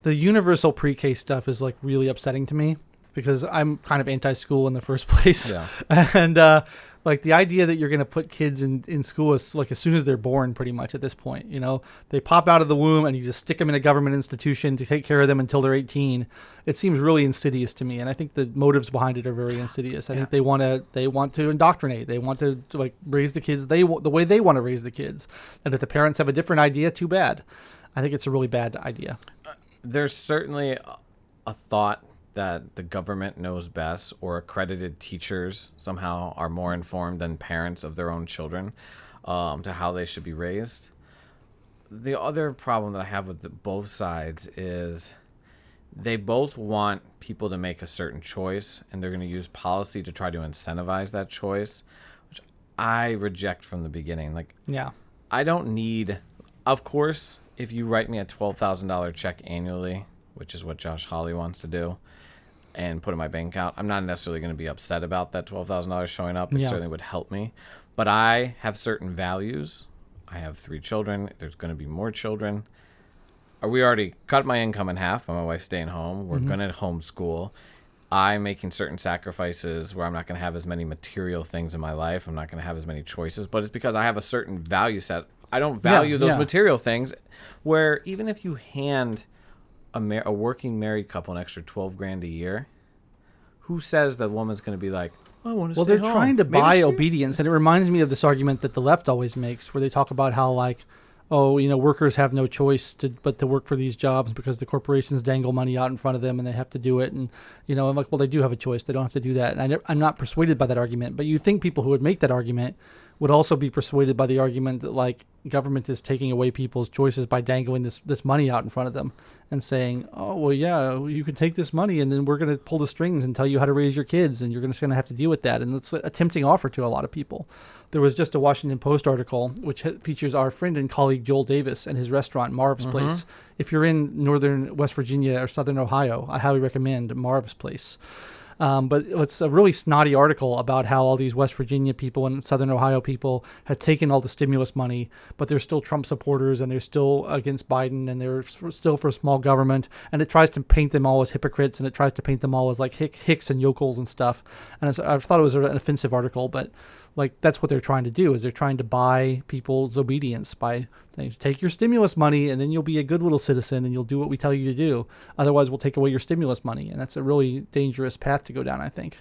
the universal pre-K stuff is like really upsetting to me because I'm kind of anti-school in the first place. Yeah. And like the idea that you're going to put kids in school is like as soon as they're born, pretty much at this point, you know, they pop out of the womb and you just stick them in a government institution to take care of them until they're 18. It seems really insidious to me. And I think the motives behind it are very insidious. I think they want to indoctrinate. They want to like raise the kids the way they want to raise the kids. And if the parents have a different idea, too bad. I think it's a really bad idea. There's certainly a thought that the government knows best, or accredited teachers somehow are more informed than parents of their own children to how they should be raised. The other problem that I have with both sides is they both want people to make a certain choice, and they're going to use policy to try to incentivize that choice, which I reject from the beginning. Like, yeah, I don't need, of course, if you write me a $12,000 check annually, which is what Josh Hawley wants to do, and put in my bank account, I'm not necessarily going to be upset about that $12,000 showing up. It certainly would help me. But I have certain values. I have 3 children. There's going to be more children. We already cut my income in half by my wife staying home. We're going to homeschool. I'm making certain sacrifices where I'm not going to have as many material things in my life. I'm not going to have as many choices. But it's because I have a certain value set. I don't value those material things, where even if you hand a working married couple an extra $12,000 a year, who says the woman's going to be like, I want to stay home? Well, they're trying to buy obedience, and it reminds me of this argument that the left always makes, where they talk about how like, oh, you know, workers have no choice but to work for these jobs because the corporations dangle money out in front of them and they have to do it. And, you know, I'm like, well, they do have a choice. They don't have to do that. And I'm not persuaded by that argument. But you think people who would make that argument would also be persuaded by the argument that, like, government is taking away people's choices by dangling this money out in front of them and saying, oh, well, yeah, you can take this money and then we're going to pull the strings and tell you how to raise your kids and you're going to have to deal with that. And it's a tempting offer to a lot of people. There was just a Washington Post article which features our friend and colleague Joel Davis and his restaurant, Marv's Place. If you're in northern West Virginia or southern Ohio, I highly recommend Marv's Place. But it's a really snotty article about how all these West Virginia people and Southern Ohio people have taken all the stimulus money, but they're still Trump supporters and they're still against Biden and they're still for small government. And it tries to paint them all as hypocrites and it tries to paint them all as like hicks and yokels and stuff. And I thought it was an offensive article, but like that's what they're trying to do, is they're trying to buy people's obedience by saying, take your stimulus money and then you'll be a good little citizen and you'll do what we tell you to do. Otherwise, we'll take away your stimulus money. And that's a really dangerous path to go down, I think.